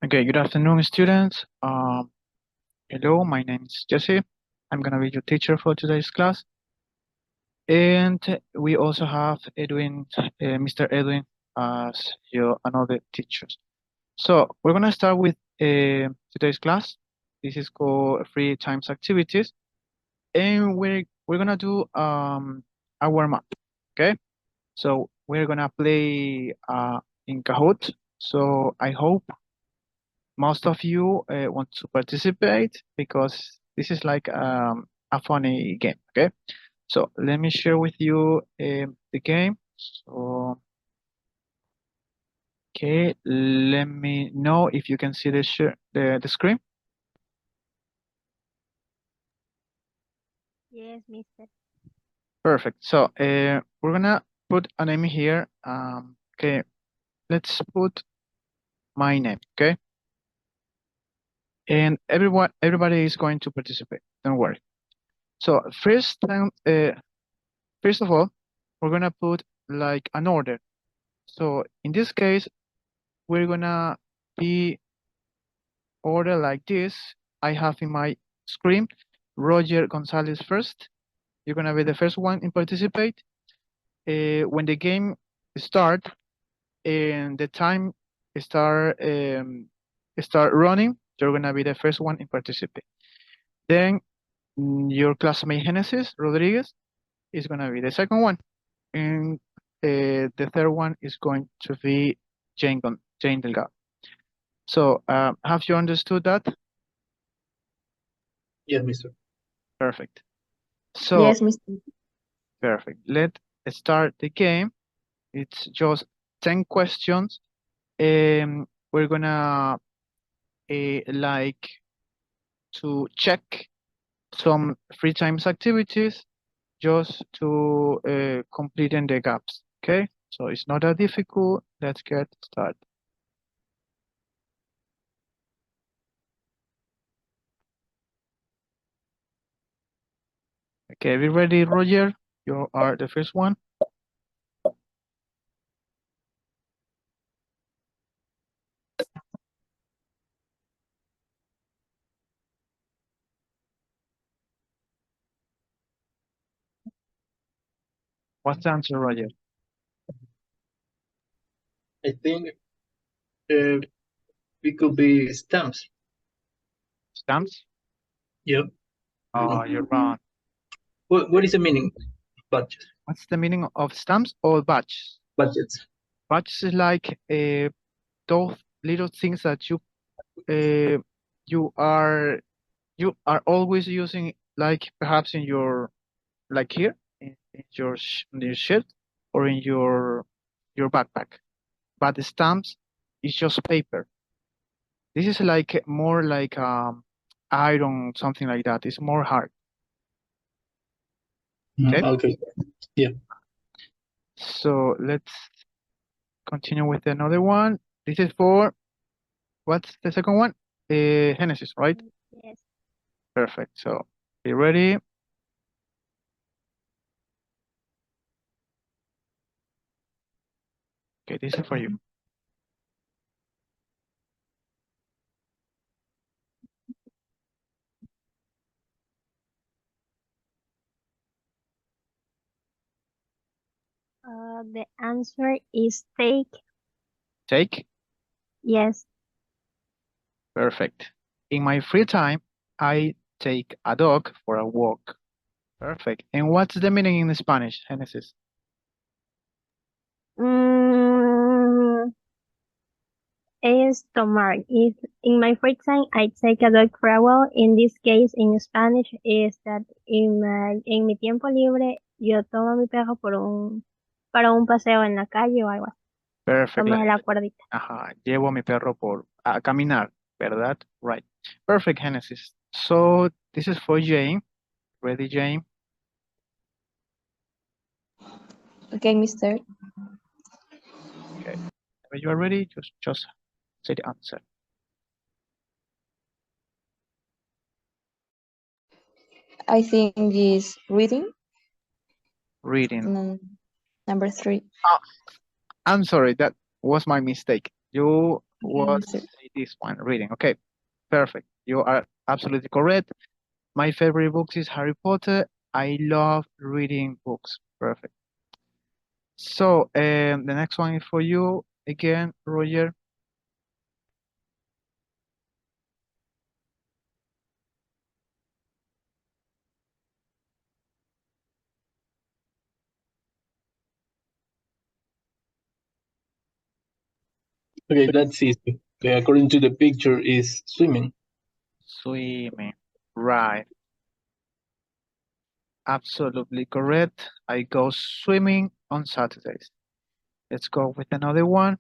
Okay, good afternoon, students. Hello, my name is Jesse. I'm gonna be your teacher for today's class. And we also have Edwin, Mr. Edwin, as your another teacher. So we're gonna start with today's class. This is called free times activities, and we're gonna do a warm up. Okay, so we're gonna play in Kahoot. So I hope most of you want to participate because this is like a funny game. Okay, so let me share with you the game. So okay, let me know if you can see the screen. Yes, Mister. Perfect. So we're gonna put a name here. Okay, let's put my name. Okay, and everybody is going to participate. Don't worry. So first of all, we're gonna put like an order. So in this case, we're gonna be order like this. I have in my screen Roger Gonzalez first. You're gonna be the first one in participate. When the game start and the time start running, you're gonna be the first one in participate. Then your classmate Genesis Rodriguez is gonna be the second one, and the third one is going to be Jane Delgado. So have you understood that? Yes, Mister. Perfect. So Yes, Mister. perfect. Let's start the game. It's just 10 questions. We're gonna like to check some free times activities just to complete in the gaps. Okay, so it's not that difficult. Let's get started. Okay, we ready, Roger? You are the first one. What's the answer, Roger? I think it could be stamps. Stamps? Yep. Oh, you're wrong. What is the meaning? Budget. What's the meaning of stamps or badges? Budgets. Badges is like those little things that uh, you are you are always using, like perhaps in your like here in your shirt or in your backpack. But the stamps is just paper. This is like more like iron, something like that. It's more hard. Okay. Okay. Yeah. So let's continue with another one. This is for what's the second one? Genesis, right? Yes. Perfect. So be ready. Okay, this is for you. The answer is take. Take. Yes. Perfect. In my free time, I take a dog for a walk. Perfect. And what's the meaning in Spanish, Genesis? Mm, es tomar. If in my free time I take a dog for a walk. In this case, in Spanish, is that en mi tiempo libre yo tomo a mi perro para un paseo en la calle o algo así. Perfect. Tomas la cuerdita. Ajá, llevo a mi perro a caminar, ¿verdad? Right. Perfect, Genesis. So this is for Jane. Ready, Jane? Okay, Mister. Okay. When you are ready, just say the answer. I think is reading. Reading. Number 3. Oh, I'm sorry, that was my mistake. You Okay, was Mister. This one, reading. Okay, perfect. You are absolutely correct. My favorite books is Harry Potter. I love reading books. Perfect. So, the next one is for you again, Roger. Okay, that's easy. Okay, according to the picture, is swimming. Swimming. Right. Absolutely correct. I go swimming on Saturdays. Let's go with another one.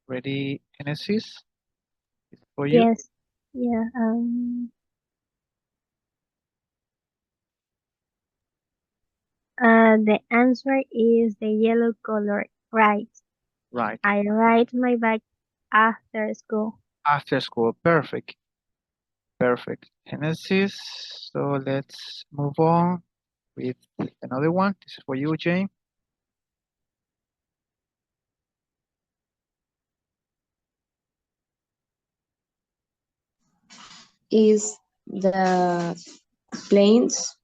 Ready, Genesis? It's for you. Yes. Yeah. The answer is the yellow color. Right. Right. I ride my bike after school. After school. Perfect. Perfect. Genesis. So let's move on with another one. This is for you, Jane. Is the planes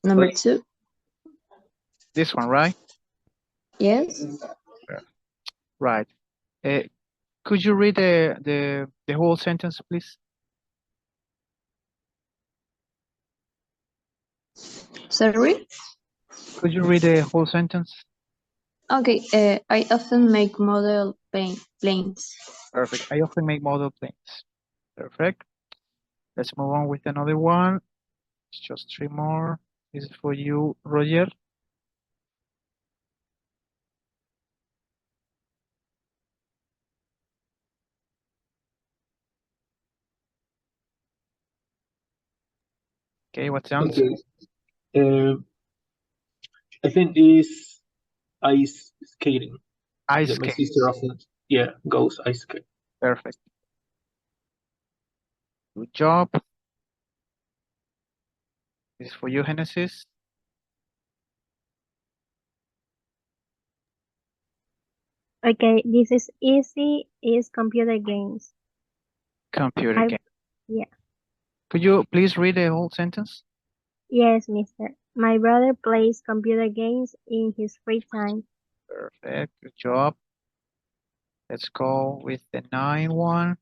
number 2? This one, right? Yes. Right. Could you read the whole sentence, please? Sorry. Could you read the whole sentence? Okay. I often make model planes. Perfect. I often make model planes. Perfect. Let's move on with another one. It's just 3 more. This is for you, Roger. Okay, what's the answer? Okay. I think is ice skating. Ice My skate. sister often, goes ice skating. Perfect. Good job. This is for you, Genesis. Okay, this is easy. Is computer games. Computer I- game. yeah. Could you please read the whole sentence? Yes, mister. My brother plays computer games in his free time. Perfect. Good job. Let's go with the 9 one.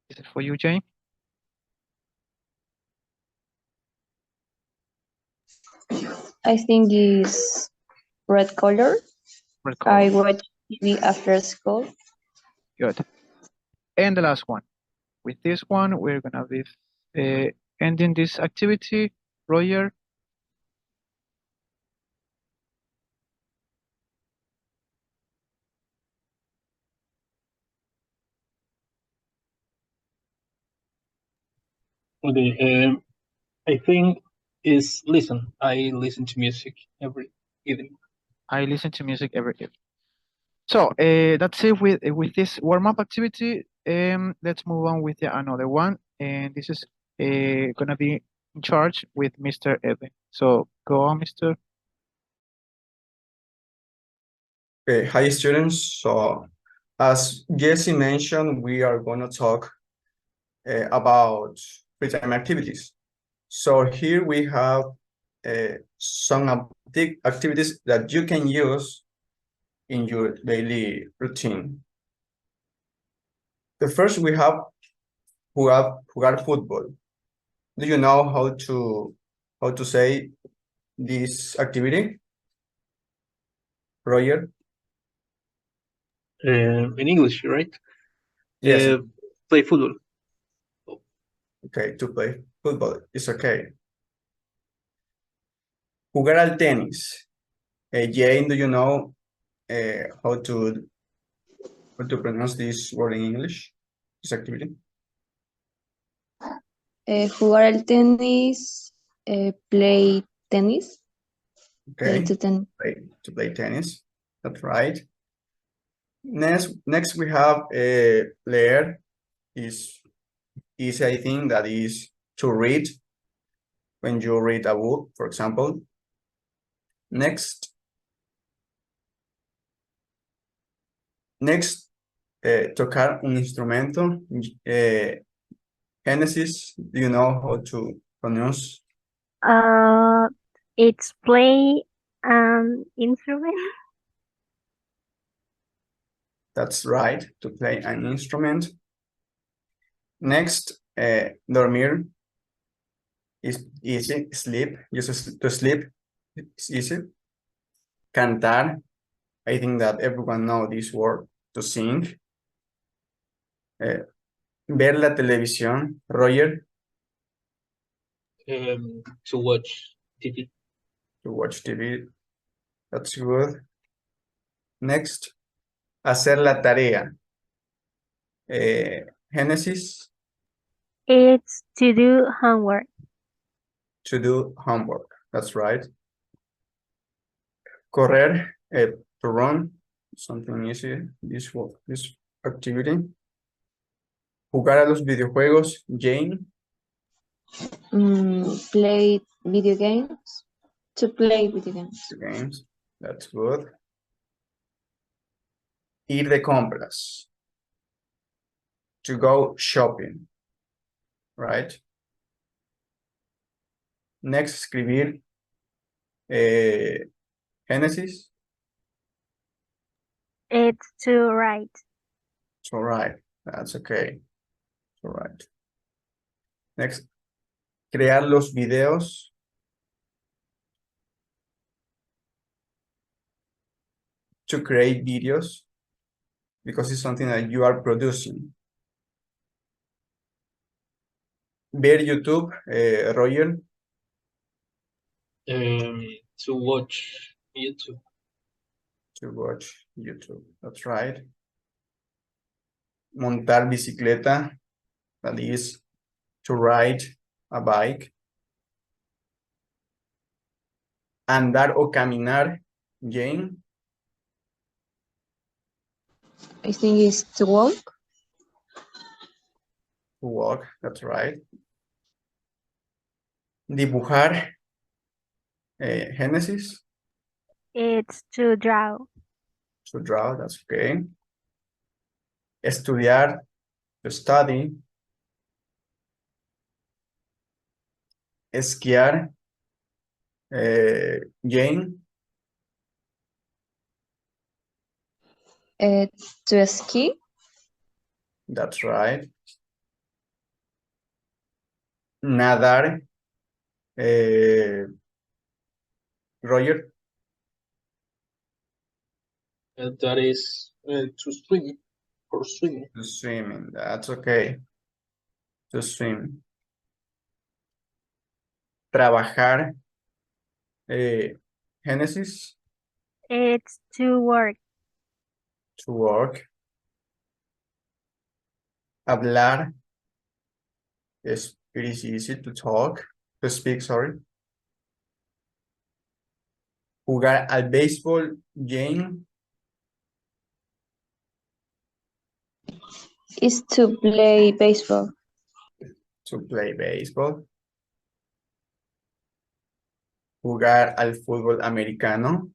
This is for you, Jane. I think is red color. Red color. I watch TV after school. Good. And the last one. With this one, we're gonna be ending this activity. Roger. Okay. I think is listen. I listen to music every evening. I listen to music every evening. So that's it with this warm-up activity. Let's move on with another one. And this is gonna be in charge with Mr. Edwin. So go on, Mr. Okay, hi students. So as Jesse mentioned, we are going to talk about free time activities. So here we have some activities that you can use in your daily routine. The first we have jugar football. Do you know how to say this activity, Roger? In English, right? Yes. Play football. Okay, to play football is okay. Jugar al tenis. Jane, do you know how to pronounce this word in English? This activity? Jugar al tenis. Play tenis. Okay, To play tennis. That's right. Next we have leer. Is I think that is to read when you read a book, for example. Next tocar un instrumento. Genesis, do you know how to pronounce? It's play an instrument. That's right, to play an instrument. Next, dormir is easy. Sleep, just to sleep, it's easy. Cantar, I think that everyone knows this word, to sing. Ver la televisión, Roger, To watch TV. to watch TV. That's good. Next, hacer la tarea. Genesis, It's to do homework. to do homework. That's right. Correr, to run, something easy, this activity. Jugar a los videojuegos, Jane, Play video games. To play video games. games, that's good. Ir de compras, to go shopping, right? Next, escribir, Genesis, It's to write. so right, that's okay, so right. Next, crear los videos, to create videos, because it's something that you are producing. Ver YouTube, Roger, To watch YouTube. to watch YouTube, that's right. Montar bicicleta, that is to ride a bike. Andar o caminar, Jane, I think it's to walk. to walk, that's right. Dibujar, Genesis, It's to draw. to draw, that's okay. Estudiar, to study. Esquiar, Jane, To ski. that's right. Nadar, Roger, That is to swim or swimming. to swimming, that's okay. To swim. Trabajar, Genesis, It's to work. to work. Hablar, is it is easy to talk, to speak, sorry. Jugar al béisbol, Jane, Is to play baseball. to play baseball. Jugar al fútbol americano,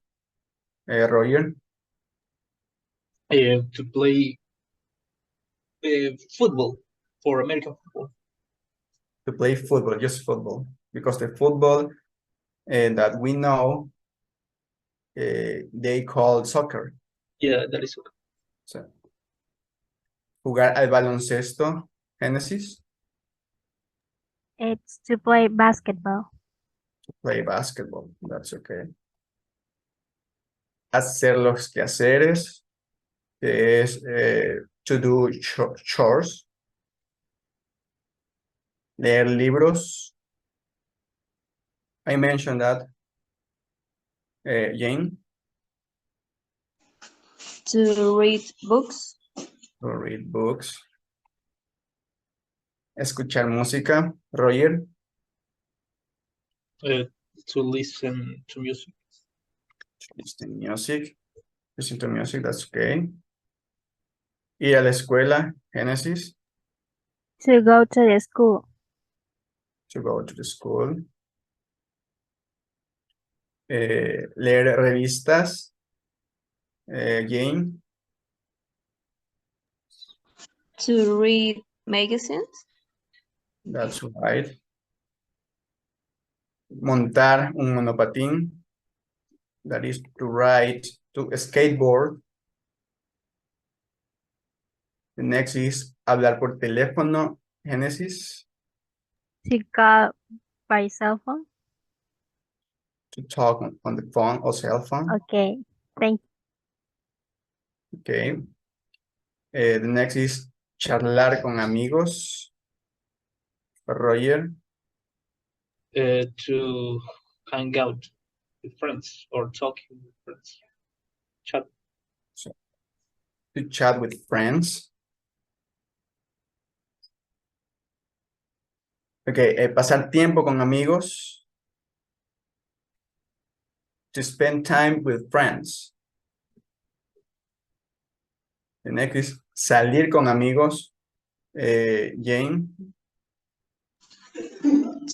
Roger, To play football for American football. to play football, just football, because the football that we know, they call soccer. Yeah, that is okay. So, jugar al baloncesto, Genesis, It's to play basketball. to play basketball, that's okay. Hacer los quehaceres, que es to do chores. Leer libros. I mentioned that, Jane, To read books. to read books. Escuchar música, Roger, To listen to music. listen to music, that's okay. Ir a la escuela, Genesis, To go to the school. to go to the school. Leer revistas, Jane, To read magazines. That's right. Montar un monopatín. That is to ride to skateboard. The next is hablar por teléfono. Genesis. To call by cell phone. To talk on the phone or cell phone. Okay, thank you. Okay. The next is charlar con amigos. Roger. To hang out with friends or talking with friends. Chat. To chat with friends. Okay, pasar tiempo con amigos. To spend time with friends. The next is salir con amigos. Jane.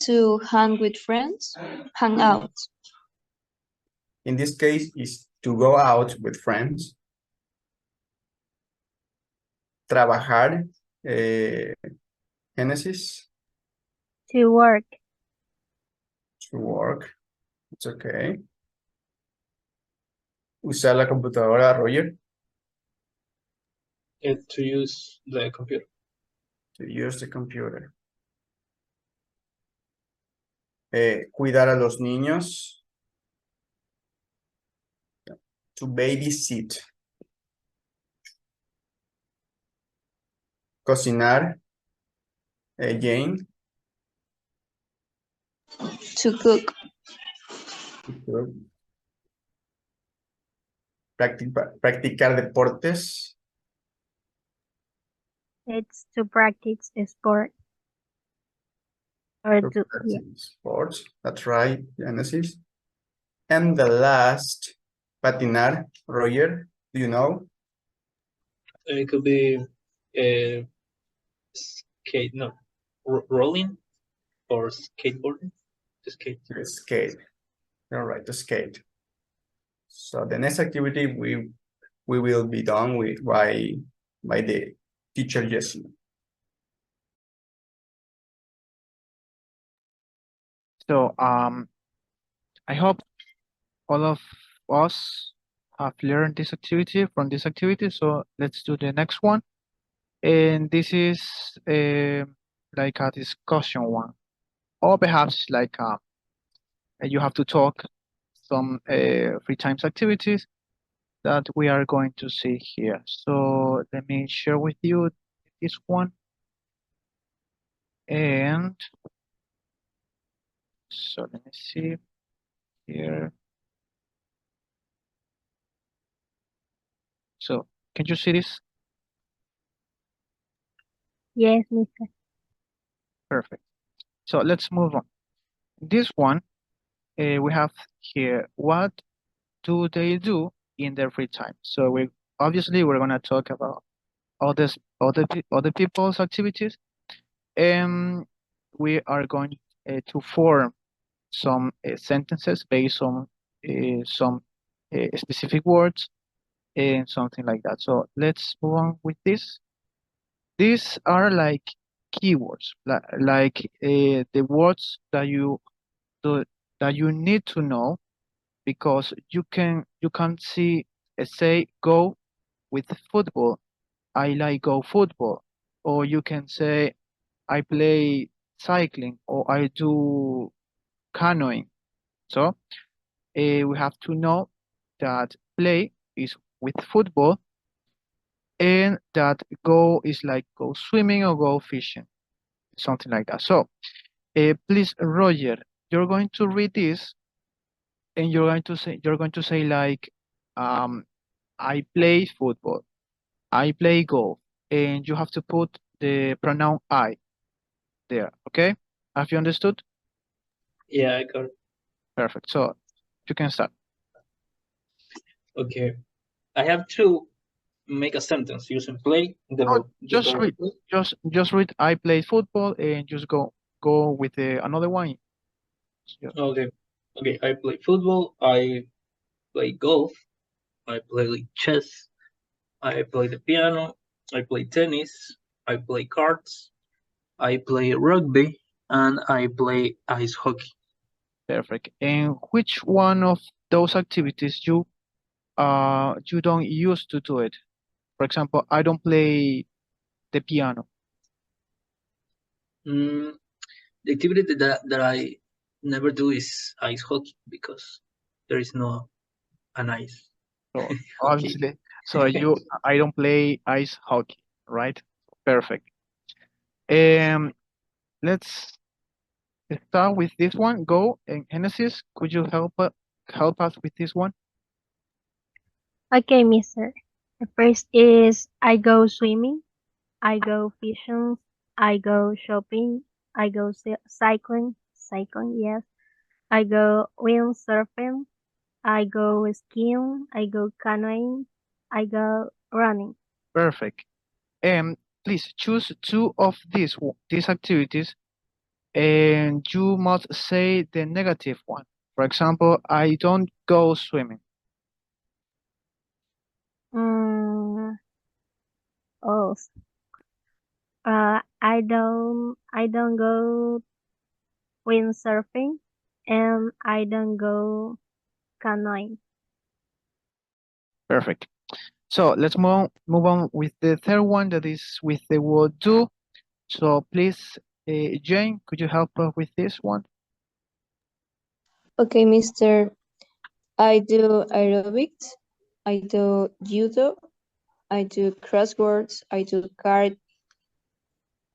To hang with friends. Hang out. In this case is to go out with friends. Trabajar. Genesis. To work. To work. It's okay. Usar la computadora, Roger. To use the computer. To use the computer. Cuidar a los niños. To babysit. Cocinar. Jane. To cook. Practicar deportes. It's to practice a sport. Or to, yeah. Sports. That's right, Genesis. And the last, patinar, Roger, do you know? It could be rolling or skateboarding. To skate. To skate. All right, to skate. So the next activity we will be done with by the teacher Jessie. So I hope all of us have learned this activity from this activity. So let's do the next one. And this is like a discussion one, or perhaps like you have to talk some free times activities that we are going to see here. So let me share with you this one. And so let me see here. So can you see this? Yes, Mr. Perfect. So let's move on. This one, we have here, what do they do in their free time? So we're going to talk about other people's activities, and we are going to form some sentences based on some specific words and something like that. So let's move on with this. These are like keywords, like the words that you need to know, because you can see say go with football. I like go football. Or you can say I play cycling, or I do canoeing. So we have to know that play is with football, and that go is like go swimming or go fishing, something like that. So please, Roger, you're going to read this, and you're going to say like I play football, I play golf, and you have to put the pronoun I there. Okay, have you understood? Yeah, I got it. Perfect. So you can start. Okay, I have to make a sentence using play. Just read I play football, and just go with another one. Yeah. Okay, I play football, I play golf, I play chess, I play the piano, I play tennis, I play cards, I play rugby, and I play ice hockey. Perfect. And which one of those activities you don't use to do it? For example, I don't play the piano. The activity that I never do is ice hockey because there is no an ice. So Hockey. obviously, so I don't play ice hockey, right? Perfect. Let's start with this one. Go and Genesis, could you help us with this one? Okay, mister. The first is I go swimming, I go fishing, I go shopping, I go cycling, yes. I go windsurfing, I go skiing, I go canoeing, I go running. Perfect. Please choose two of these activities, and you must say the negative one. For example, I don't go swimming. Oh, I don't go windsurfing, and I don't go canoeing. Perfect. So let's move on with the third one, that is with the word do. So please, Jane, could you help us with this one? Okay, Mr. I do aerobics, I do judo, I do crosswords, I do card,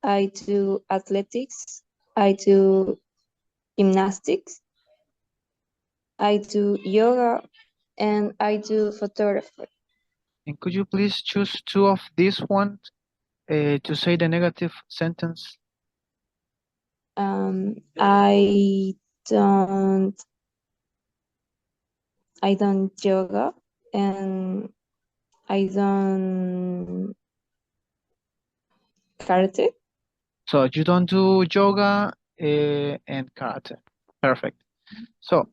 I do athletics, I do gymnastics, I do yoga, and I do photography. And could you please choose two of these ones to say the negative sentence? I don't yoga, and I don't karate. So you don't do yoga and karate. Perfect. So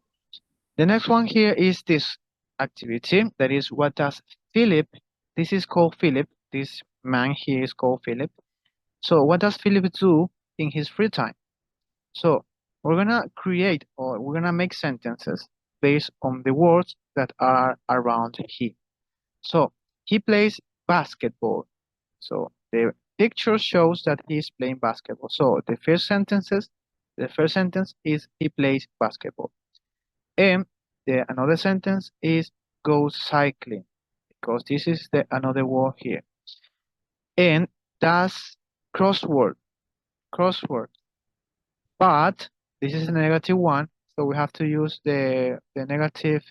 the next one here is this activity. That is, what does Philip, this is called Philip, this man here is called Philip. So what does Philip do in his free time? So we're gonna create, or we're gonna make sentences based on the words that are around him. So he plays basketball. So the picture shows that he's playing basketball. So the first sentence is he plays basketball. And another sentence is goes cycling, because this is another word here. And that's crossword. But this is a negative one, so we have to use the negative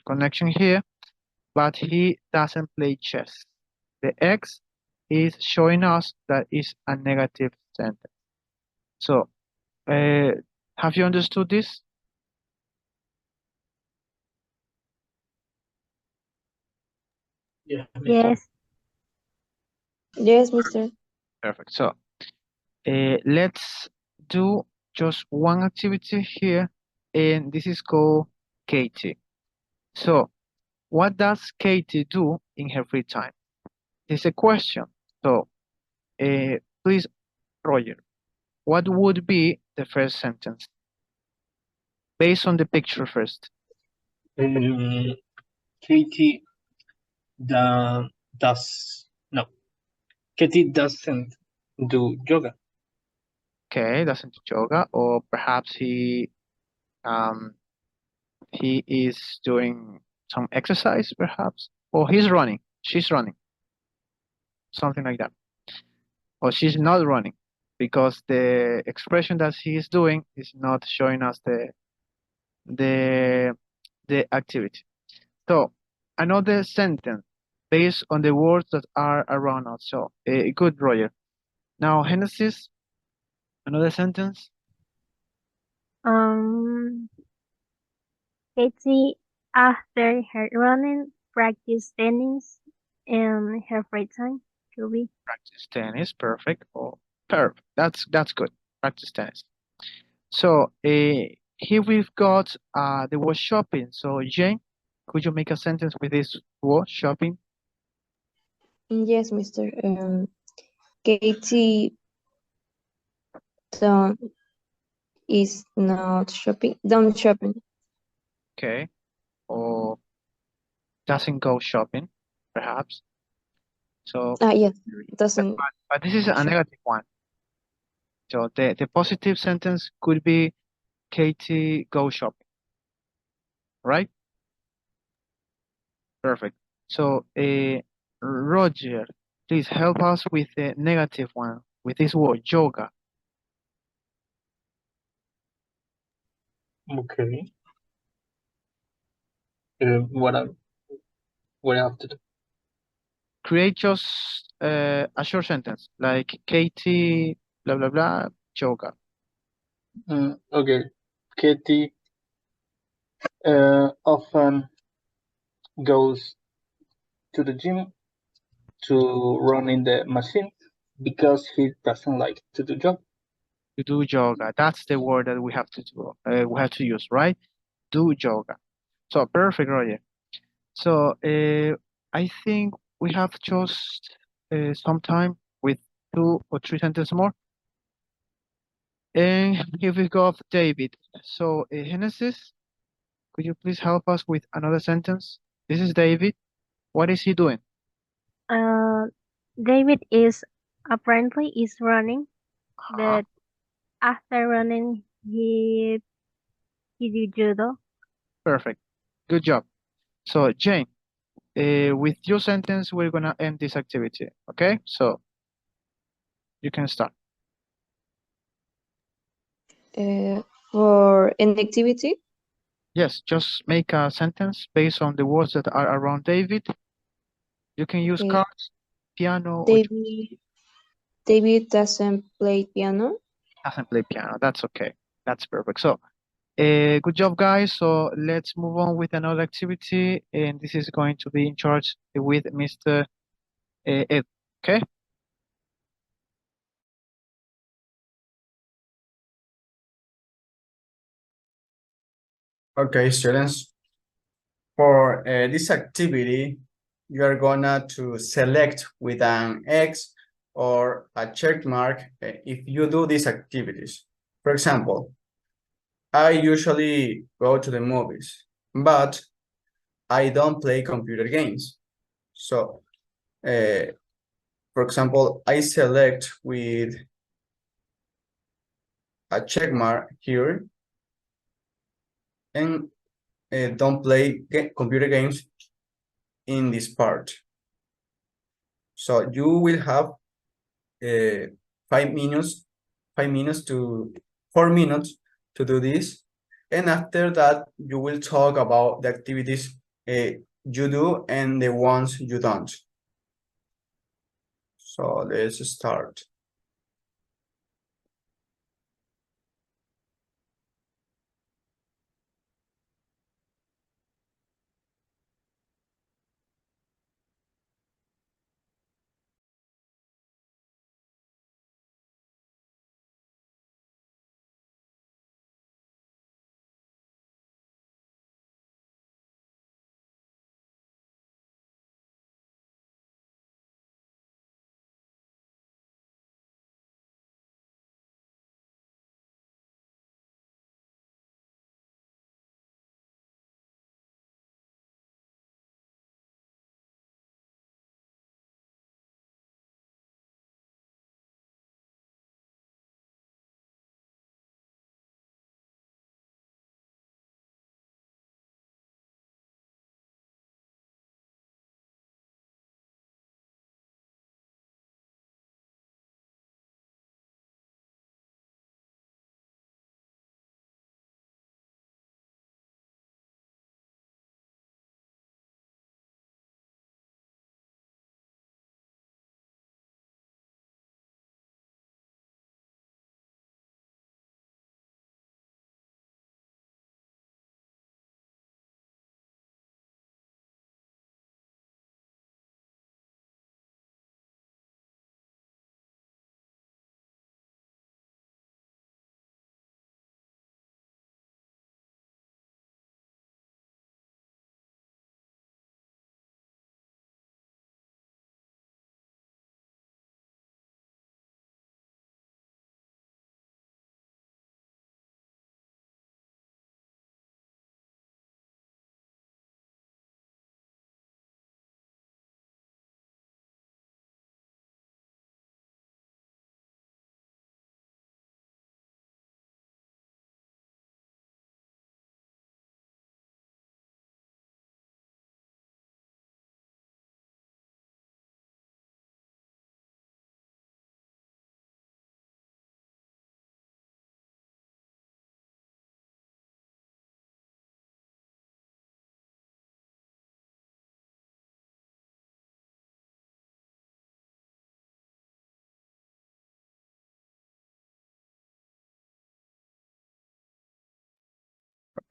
connection here. But he doesn't play chess. The X is showing us that is a negative sentence. So, have you understood this? Yeah, Yes. Yes, Mr. Perfect. So, let's do just one activity here, and this is called Katie. So, what does Katie do in her free time? This is a question. So, please, Roger, what would be the first sentence? Based on the picture first. Katie Katie doesn't do yoga. Okay, doesn't do yoga, or perhaps he is doing some exercise, perhaps, or she's running, something like that, or she's not running, because the expression that she is doing is not showing us the activity. So another sentence based on the words that are around us. So good, Roger. Now Genesis, another sentence. Katie, after her running, practice tennis in her free time. Could be. Practice tennis, perfect. Oh, perfect. That's good. Practice tennis. So here we've got the word shopping. So Jane, could you make a sentence with this word shopping? Yes, Mr. Katie don't is not shopping. Don't shopping. Okay. Or doesn't go shopping, perhaps. So, Yes, doesn't. but this is a Sure. negative one. So the positive sentence could be Katie go shopping, right? Perfect. So, Roger, please help us with the negative one, with this word, yoga. Okay. What I have to do? Create just a short sentence, like Katie, blah, blah, blah, yoga. Okay. Katie often goes to the gym to run in the machine because he doesn't like to do job. To do yoga. That's the word that we have to do. We have to use, right? Do yoga. So perfect, Roger. So I think we have just some time with 2 or 3 sentences more. And here we go, David. So Genesis, could you please help us with another sentence? This is David. What is he doing? David is apparently is running, Uh-huh. but after running, he did judo. Perfect. Good job. So Jane, with your sentence, we're gonna end this activity. Okay, so you can start. For an activity, Yes, just make a sentence based on the words that are around David. You can use uh, cards, piano, or David doesn't play piano. doesn't play piano. That's okay. That's perfect. So, good job, guys. So let's move on with another activity, and this is going to be in charge with Mr. Ed. Okay. Okay, students. For this activity, you are gonna to select with an X or a check mark if you do these activities. For example, I usually go to the movies, but I don't play computer games. So, for example, I select with a check mark here and don't play computer games in this part. So you will have 5 minutes, 4 minutes to do this. And after that, you will talk about the activities you do and the ones you don't. So let's start.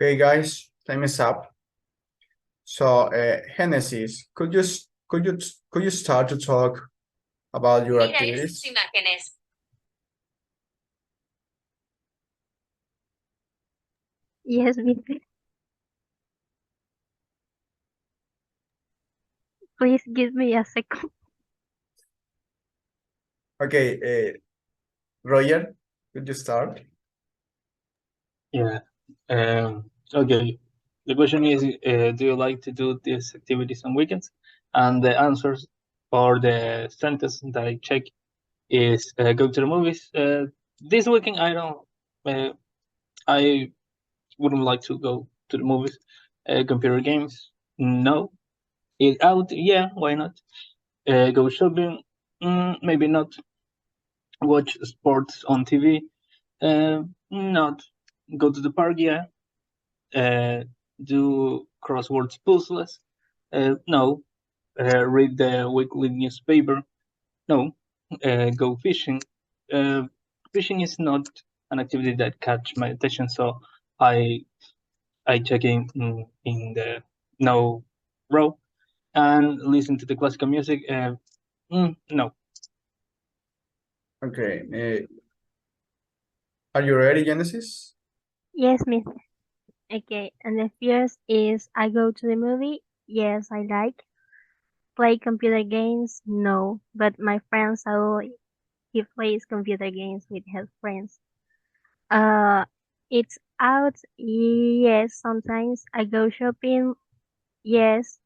Okay, guys, time is up. So, Genesis, could you start to talk about your Mira activities? estas imágenes. Yes, Mister. Please give me a second. Okay, Roger, could you start? Yeah. Okay. The question is, do you like to do these activities on weekends? And the answers or the sentence that I check is go to the movies. This weekend I don't. I wouldn't like to go to the movies. Computer games, no. Eat out, yeah, why not? Go shopping, maybe not. Watch sports on TV, not. Go to the park, yeah. Do crosswords puzzles, no. Read the weekly newspaper, no. Go fishing. Fishing is not an activity that catch my attention, so I check in the no row. And listen to the classical music, no. Okay, are you ready, Genesis? Yes, Mister. Okay, and the first is I go to the movie. Yes, I like. Play computer games? No, but my friend Saul, he plays computer games with his friends. It's out? Yes, sometimes. I go shopping? Yes.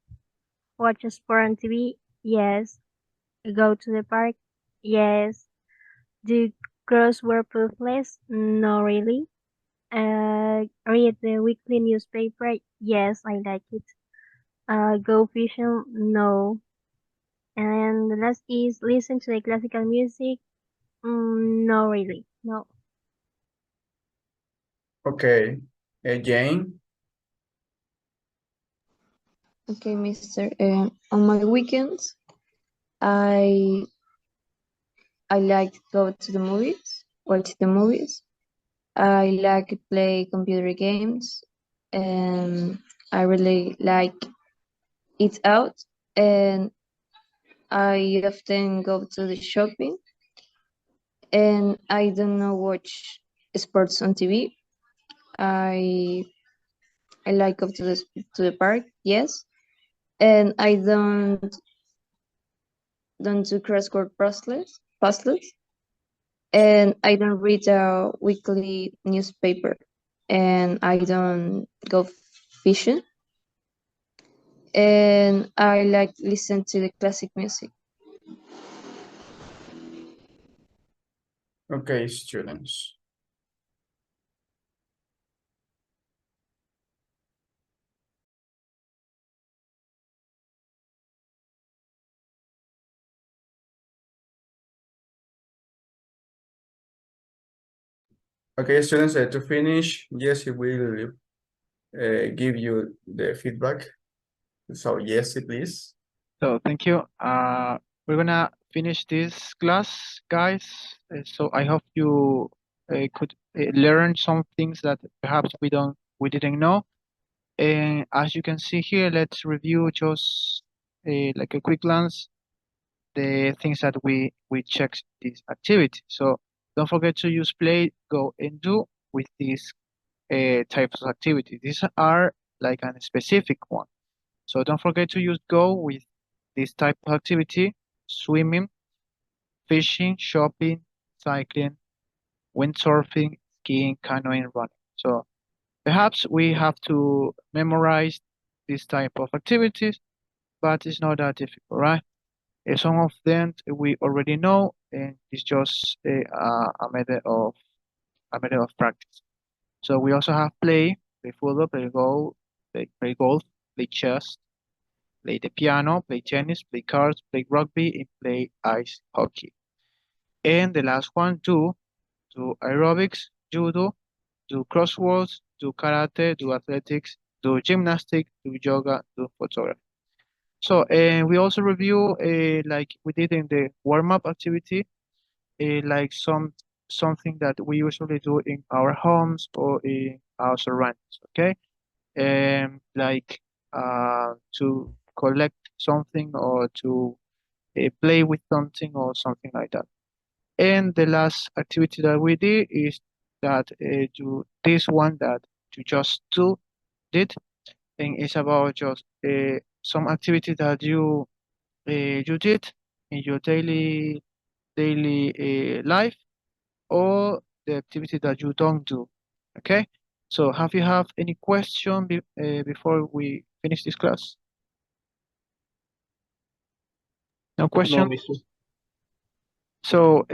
Watch sport on TV? Yes. I go to the park? Yes. Do crossword puzzles? No, really. Read the weekly newspaper? Yes, I like it. Go fishing? No. And the last is listen to the classical music? No, really. No. Okay, Jane. Okay, Mister. On my weekends, I like to go to the movies, watch the movies. I like to play computer games, and I really like eat out, and I often go to the shopping, and I don't know watch sports on TV. I like go to the park, yes, and I don't do crossword puzzles, and I don't read a weekly newspaper, and I don't go fishing, and I like listen to the classic music. Okay, students. Okay, students, to finish, Jesse will give you the feedback. So, Jesse, please. So thank you. We're gonna finish this class, guys. So I hope you could learn some things that perhaps we didn't know. And as you can see here, let's review just like a quick glance the things that we checked this activity. So don't forget to use play, go, and do with these types of activity. These are like a specific one. So don't forget to use go with this type of activity: swimming, fishing, shopping, cycling, windsurfing, skiing, canoeing, running. So perhaps we have to memorize this type of activities, but it's not that difficult, right? Some of them we already know, and it's just a method of practice. So we also have play football, play golf, play chess, play the piano, play tennis, play cards, play rugby, and play ice hockey. And the last one, do aerobics, judo, do crosswords, do karate, do athletics, do gymnastics, do yoga, do photography. So, and we also review, like we did in the warm-up activity, like something that we usually do in our homes or in our surroundings, okay? like to collect something or to play with something or something like that. And the last activity that we did is that this one that you just did, and it's about just some activity that you did in your daily life, or the activity that you don't do. Okay. So have you have any question before we finish this class? No No, question. Mr. So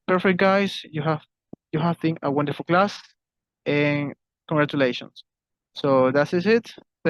perfect, guys. You have been a wonderful class, and congratulations. So that is it.